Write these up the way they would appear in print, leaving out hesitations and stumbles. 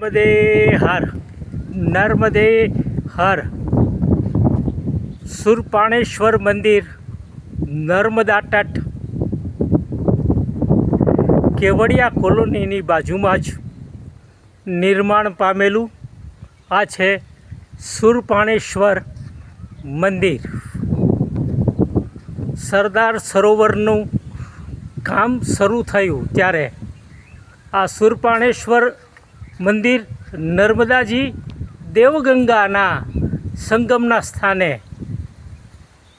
નર્મદે હર નર્મદે હર સુરપાણેશ્વર મંદિર નર્મદા તટ કેવડિયા કોલોનીની બાજુમાં જ નિર્માણ પામેલું આ છે સુરપાણેશ્વર મંદિર. સરદાર સરોવરનું કામ શરૂ થયું ત્યારે આ સુરપાણેશ્વર મંદિર નર્મદાજી દેવગંગાના સંગમના સ્થાને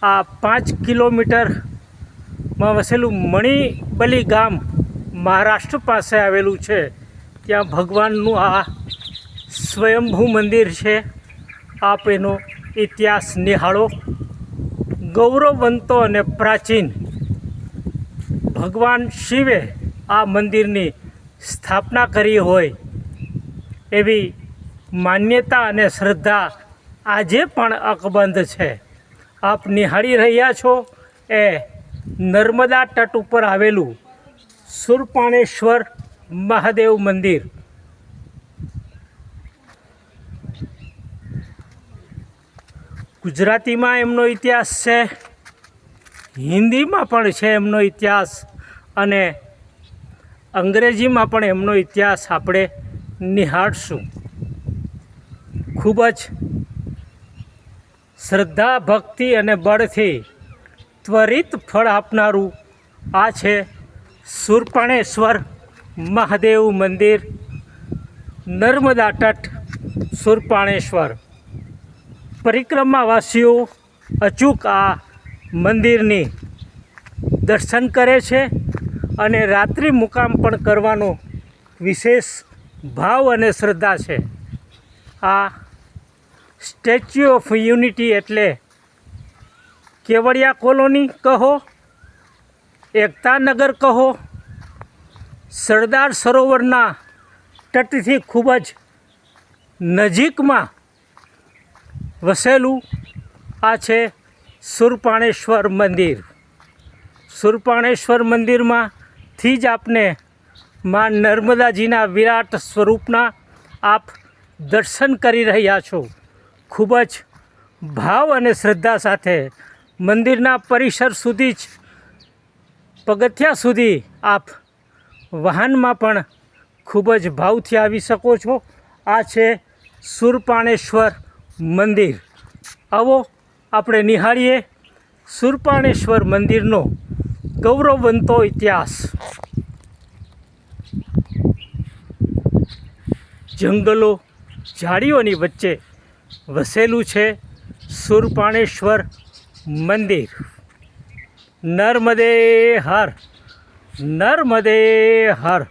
આ 5 કિલોમીટરમાં વસેલું મણિબલી ગામ મહારાષ્ટ્ર પાસે આવેલું છે. ત્યાં ભગવાનનું આ સ્વયંભૂ મંદિર છે. આપ એનો ઇતિહાસ નિહાળો. ગૌરવવંતો અને પ્રાચીન ભગવાન શિવે આ મંદિરની સ્થાપના કરી હોય એવી માન્યતા અને શ્રદ્ધા આજે પણ અકબંધ છે. આપ નિહાળી રહ્યા છો એ નર્મદા તટ ઉપર આવેલું સુરપાણેશ્વર મહાદેવ મંદિર. ગુજરાતીમાં એમનો ઇતિહાસ છે, હિન્દીમાં પણ છે એમનો ઇતિહાસ, અને અંગ્રેજીમાં પણ એમનો ઇતિહાસ આપણે નિહાળશું. ખૂબ જ શ્રદ્ધા ભક્તિ અને બળથી ત્વરિત ફળ આપનારું આ છે સુરપાણેશ્વર મહાદેવ મંદિર નર્મદા તટ સુરપાણેશ્વર. પરિક્રમાવાસીઓ અચૂક આ મંદિરની દર્શન કરે છે અને રાત્રિ મુકામ પણ કરવાનો વિશેષ ભાવ અને શ્રદ્ધા છે. આ સ્ટેચ્યુ ઓફ યુનિટી એટલે કેવડિયા કોલોની કહો, એકતાનગર કહો, સરદાર સરોવરના તટથી ખૂબ જ નજીકમાં વસેલું આ છે સુરપાણેશ્વર મંદિર. સુરપાણેશ્વર મંદિરમાંથી જ આપને મા નર્મદાજીના વિરાટ સ્વરૂપના આપ દર્શન કરી રહ્યા છો. ખૂબ જ ભાવ અને શ્રદ્ધા સાથે મંદિરના પરિસર સુધી જ પગથિયા સુધી આપ વાહનમાં પણ ખૂબ જ ભાવથી આવી શકો છો. આ છે સુરપાણેશ્વર મંદિર. આવો આપણે નિહાળીએ સુરપાણેશ્વર મંદિરનો ગૌરવવંતો ઇતિહાસ. જંગલો ઝાડીઓની વચ્ચે વસેલું છે સુરપાણેશ્વર મંદિર. નર્મદે હર નર્મદે હર.